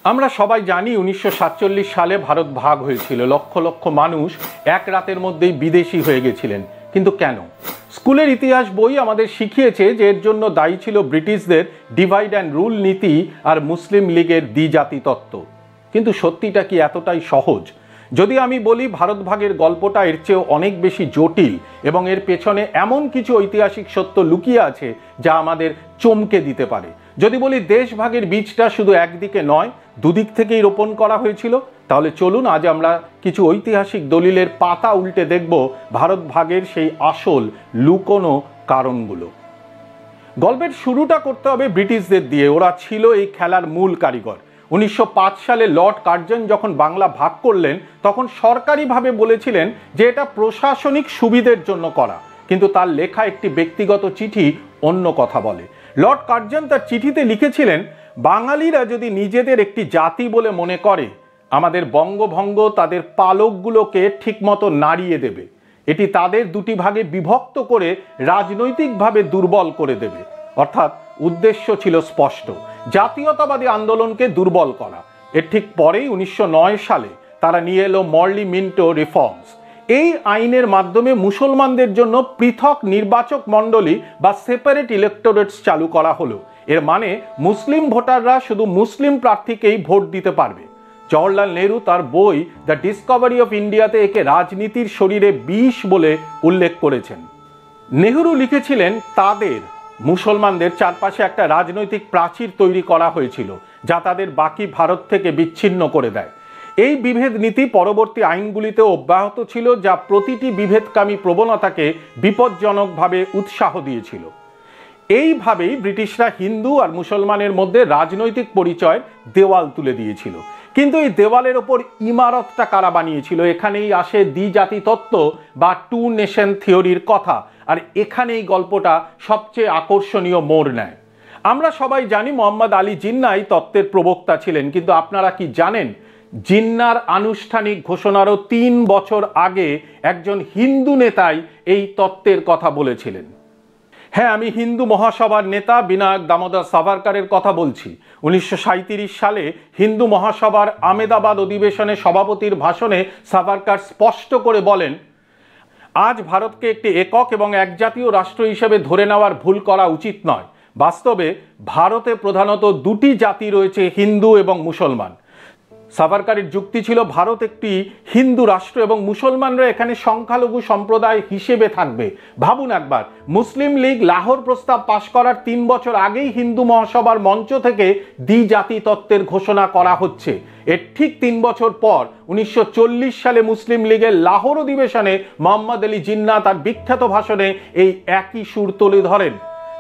আমরা সবাই জানি 1947 সালে ভারত ভাগ হয়েছিল। লক্ষ লক্ষ মানুষ এক রাতের মধ্যেই বিদেশি হয়ে গেছিলেন। কিন্তু কেন? স্কুলের ইতিহাস বই আমাদের শিখিয়েছে যে এর জন্য দায়ী ছিল ব্রিটিশদের ডিভাইড অ্যান্ড রুল নীতি আর মুসলিম লীগের দ্বিজাতি তত্ত্ব। কিন্তু সত্যিটা কি এতটাই সহজ? যদি আমি বলি ভারত ভাগের গল্পটা এর চেয়েও অনেক বেশি জটিল এবং এর পেছনে এমন কিছু ঐতিহাসিক সত্য লুকিয়ে আছে যা আমাদের চমকে দিতে পারে। যদি বলি দেশ ভাগের বীজটা শুধু একদিকে নয়, দুদিক থেকেই রোপণ করা হয়েছিল, তাহলে চলুন আজ আমরা কিছু ঐতিহাসিক দলিলের পাতা উল্টে দেখব ভারত ভাগের সেই আসল লুকোনো কারণগুলো। গল্পের শুরুটা করতে হবে ব্রিটিশদের দিয়ে। ওরা ছিল এই খেলার মূল কারিগর। 1905 সালে লর্ড কার্জন যখন বাংলা ভাগ করলেন তখন সরকারিভাবে বলেছিলেন যে এটা প্রশাসনিক সুবিধের জন্য করা, কিন্তু তার লেখা একটি ব্যক্তিগত চিঠি অন্য কথা বলে। লর্ড কার্জন তার চিঠিতে লিখেছিলেন, বাঙালিরা যদি নিজেদের একটি জাতি বলে মনে করে, আমাদের বঙ্গভঙ্গ তাদের পালকগুলোকে ঠিকমতো নাড়িয়ে দেবে। এটি তাদের দুটি ভাগে বিভক্ত করে রাজনৈতিকভাবে দুর্বল করে দেবে। অর্থাৎ উদ্দেশ্য ছিল স্পষ্ট, জাতীয়তাবাদী আন্দোলনকে দুর্বল করা। এর ঠিক পরেই 1909 সালে তারা নিয়ে এলো মরলি মিন্টো রিফর্মস। এই আইনের মাধ্যমে মুসলমানদের জন্য পৃথক নির্বাচক মণ্ডলী বা সেপারেট ইলেক্টোরেটস চালু করা হলো। এর মানে মুসলিম ভোটাররা শুধু মুসলিম প্রার্থীকেই ভোট দিতে পারবে। জওহরলাল নেহরু তার বই দ্য ডিসকভারি অফ ইন্ডিয়াতে একে রাজনীতির শরীরে বিষ বলে উল্লেখ করেছেন। নেহরু লিখেছিলেন, তাদের মুসলমানদের চারপাশে একটা রাজনৈতিক প্রাচীর তৈরি করা হয়েছিল যা তাদের বাকি ভারত থেকে বিচ্ছিন্ন করে দেয়। এই বিভেদ নীতি পরবর্তী আইনগুলিতে অব্যাহত ছিল, যা প্রতিটি বিভেদকামী প্রবণতাকে বিপজ্জনকভাবে উৎসাহ দিয়েছিল। এইভাবেই ব্রিটিশরা হিন্দু আর মুসলমানের মধ্যে রাজনৈতিক পরিচয় দেওয়াল তুলে দিয়েছিল। কিন্তু এই দেওয়ালের ওপর ইমারতটা কারা বানিয়েছিল? এখানেই আসে দ্বিজাতি তত্ত্ব বা টু নেশন থিওরির কথা, আর এখানেই গল্পটা সবচেয়ে আকর্ষণীয় মোড় নেয়। আমরা সবাই জানি মোহাম্মদ আলী জিন্নাহ এই তত্ত্বের প্রবক্তা ছিলেন, কিন্তু আপনারা কি জানেন জিন্নাহর আনুষ্ঠানিক ঘোষণারও 3 বছর আগে একজন হিন্দু নেতাই এই তত্ত্বের কথা বলেছিলেন। হ্যাঁ, আমি হিন্দু মহাসভার নেতা বিনায়ক দামোদর সাভারকরের কথা বলছি। 1937 সালে হিন্দু মহাসভার আহমেদাবাদ অধিবেশনে সভাপতির ভাষণে সাভারকর স্পষ্ট করে বলেন, আজ ভারতকে একটি একক এবং একজাতীয় রাষ্ট্র হিসেবে ধরে নেওয়ার ভুল করা উচিত নয়। বাস্তবে ভারতে প্রধানত দুটি জাতি রয়েছে, হিন্দু এবং মুসলমান। সাভারকরের যুক্তি ছিল ভারত একটি হিন্দু রাষ্ট্র এবং মুসলমানরা এখানে সংখ্যালঘু সম্প্রদায় হিসেবে থাকবে। ভাবুন একবার, মুসলিম লীগ লাহোর প্রস্তাব পাশ করার 3 বছর আগেই হিন্দু মহাসভার মঞ্চ থেকে দ্বিজাতি তত্ত্বের ঘোষণা করা হচ্ছে। এর ঠিক 3 বছর পর 1940 সালে মুসলিম লীগের লাহোর অধিবেশনে মোহাম্মদ আলী জিন্নাহ তার বিখ্যাত ভাষণে এই একই সুর তুলে ধরেন।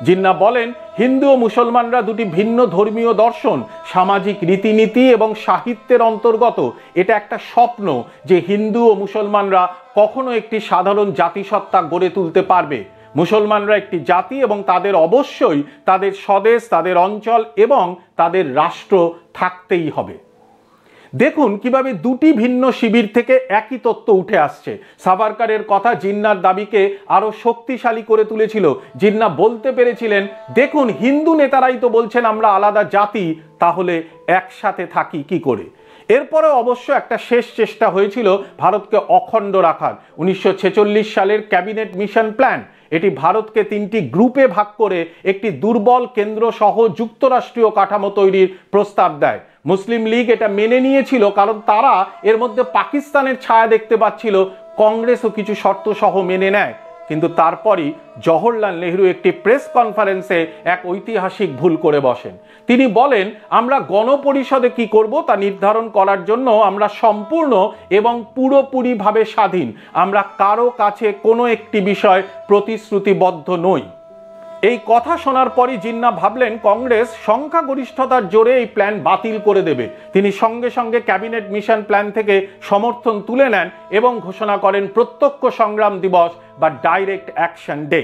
জিন্নাহ বলেন, হিন্দু ও মুসলমানরা দুটি ভিন্ন ধর্মীয় দর্শন, সামাজিক রীতিনীতি এবং সাহিত্যের অন্তর্গত। এটা একটা স্বপ্ন যে হিন্দু ও মুসলমানরা কখনো একটি সাধারণ জাতিসত্তা গড়ে তুলতে পারবে। মুসলমানরা একটি জাতি এবং তাদের অবশ্যই তাদের স্বদেশ, তাদের অঞ্চল এবং তাদের রাষ্ট্র থাকতেই হবে। দেখুন কিভাবে দুটি ভিন্ন শিবির থেকে একই তত্ত্ব উঠে আসছে। সাভারকরের কথা জিন্নাহর দাবিকে আরো শক্তিশালী করে তুলেছিল। জিন্নাহ বলতে পেরেছিলেন, দেখুন হিন্দু নেতারাই তো বলছেন আমরা আলাদা জাতি, তাহলে একসাথে থাকি কি করে? এরপরে অবশ্য একটা শেষ চেষ্টা হয়েছিল ভারতকে অখণ্ড রাখার। 1946 সালের ক্যাবিনেট মিশন প্ল্যান। এটি ভারতকে 3টি গ্রুপে ভাগ করে একটি দুর্বল কেন্দ্র সহ যুক্তরাষ্ট্রীয় কাঠামো তৈরির প্রস্তাব দেয়। মুসলিম লীগ এটা মেনে নিয়েছিল, কারণ তারা এর মধ্যে পাকিস্তানের ছায়া দেখতে পাচ্ছিল। কংগ্রেসও কিছু শর্ত সহ মেনে নেয়। কিন্তু তারপরই জওহরলাল নেহরু একটি প্রেস কনফারেন্সে এক ঐতিহাসিক ভুল করে বসেন। তিনি বলেন, আমরা গণপরিষদে কি করব তা নির্ধারণ করার জন্য আমরা সম্পূর্ণ এবং পুরোপুরিভাবে স্বাধীন। আমরা কারো কাছে কোনো একটি বিষয় প্রতিশ্রুতিবদ্ধ নই। এই কথা শোনার পরই জিন্নাহ ভাবলেন কংগ্রেস সংখ্যাগরিষ্ঠতার জোরে এই প্ল্যান বাতিল করে দেবে। তিনি সঙ্গে সঙ্গে ক্যাবিনেট মিশন প্ল্যান থেকে সমর্থন তুলে নেন এবং ঘোষণা করেন প্রত্যক্ষ সংগ্রাম দিবস বা ডাইরেক্ট অ্যাকশন ডে।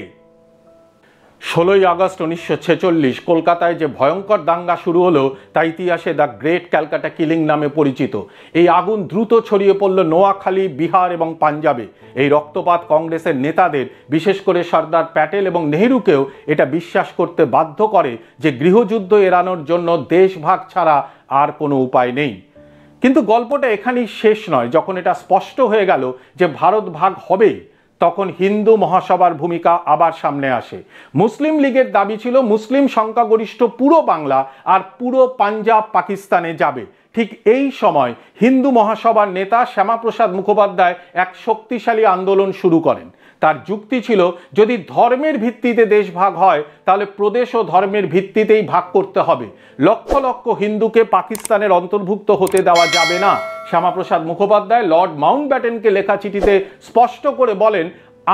16ই আগস্ট 1946 কলকাতায় যে ভয়ঙ্কর দাঙ্গা শুরু হলো তা ইতিহাসে দ্য গ্রেট ক্যালকাটা কিলিং নামে পরিচিত। এই আগুন দ্রুত ছড়িয়ে পড়ল নোয়াখালী, বিহার এবং পাঞ্জাবে। এই রক্তপাত কংগ্রেসের নেতাদের, বিশেষ করে সর্দার প্যাটেল এবং নেহেরুকেও এটা বিশ্বাস করতে বাধ্য করে যে গৃহযুদ্ধ এড়ানোর জন্য দেশভাগ ছাড়া আর কোনো উপায় নেই। কিন্তু গল্পটা এখানেই শেষ নয়। যখন এটা স্পষ্ট হয়ে গেল যে ভারত ভাগ হবেই, তখন হিন্দু মহাসভার ভূমিকা আবার সামনে আসে। মুসলিম লীগের দাবি ছিল মুসলিম সংখ্যাগরিষ্ঠ পুরো বাংলা আর পুরো পাঞ্জাব পাকিস্তানে যাবে। ঠিক এই সময় হিন্দু মহাসভার নেতা শ্যামাপ্রসাদ মুখোপাধ্যায় এক শক্তিশালী আন্দোলন শুরু করেন। তার যুক্তি ছিল, যদি ধর্মের ভিত্তিতে দেশ ভাগ হয় তাহলে প্রদেশ ও ধর্মের ভিত্তিতেই ভাগ করতে হবে। লক্ষ লক্ষ হিন্দুকে পাকিস্তানের অন্তর্ভুক্ত হতে দেওয়া যাবে না। শ্যামাপ্রসাদ মুখোপাধ্যায় লর্ড মাউন্টব্যাটেনকে লেখা চিঠিতে স্পষ্ট করে বলেন,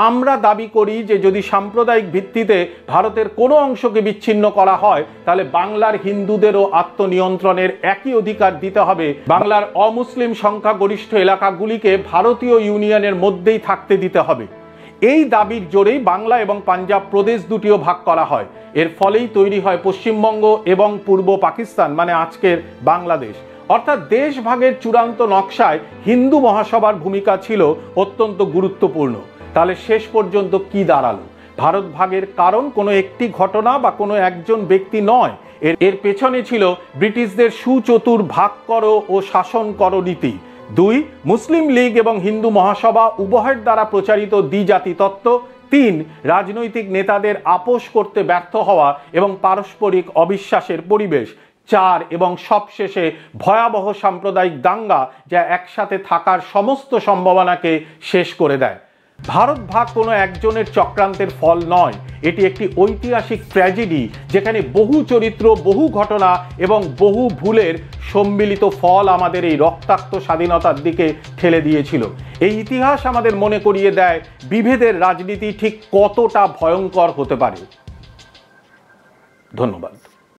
আমরা দাবি করি যে যদি সাম্প্রদায়িক ভিত্তিতে ভারতের কোনো অংশকে বিচ্ছিন্ন করা হয় তাহলে বাংলার হিন্দুদেরও আত্মনিয়ন্ত্রণের একই অধিকার দিতে হবে। বাংলার অমুসলিম সংখ্যাগরিষ্ঠ এলাকাগুলিকে ভারতীয় ইউনিয়নের মধ্যেই থাকতে দিতে হবে। এই দাবির জোরেই বাংলা এবং পাঞ্জাব প্রদেশ দুটিও ভাগ করা হয়। এর ফলেই তৈরি হয় পশ্চিমবঙ্গ এবং পূর্ব পাকিস্তান, মানে আজকের বাংলাদেশ। অর্থাৎ দেশ ভাগের চূড়ান্ত নকশায় হিন্দু মহাসভার ভূমিকা ছিল অত্যন্ত গুরুত্বপূর্ণ। তাহলে শেষ পর্যন্ত কি দাঁড়ালো? ভারত ভাগের কারণ কোনো একটি ঘটনা বা কোনো একজন ব্যক্তি নয়। এর পেছনে ছিল ব্রিটিশদের সুচতুর ভাগ করো ও শাসন করো নীতি। 2, মুসলিম লীগ এবং হিন্দু মহাসভা উভয়ের দ্বারা প্রচারিত দ্বিজাতি তত্ত্ব। 3, রাজনৈতিক নেতাদের আপোষ করতে ব্যর্থ হওয়া এবং পারস্পরিক অবিশ্বাসের পরিবেশ। 4 এবং সবশেষে ভয়াবহ সাম্প্রদায়িক দাঙ্গা, যা একসাথে থাকার সমস্ত সম্ভাবনাকে শেষ করে দেয়। ভারত ভাগ কোনো একজনের চক্রান্তের ফল নয়, এটি একটি ঐতিহাসিক ট্র্যাজেডি, যেখানে বহু চরিত্র, বহু ঘটনা এবং বহু ভুলের সম্মিলিত ফল আমাদের এই রক্তাক্ত স্বাধীনতার দিকে ঠেলে দিয়েছিল। এই ইতিহাস আমাদের মনে করিয়ে দেয় বিভেদের রাজনীতি ঠিক কতটা ভয়ঙ্কর হতে পারে। ধন্যবাদ।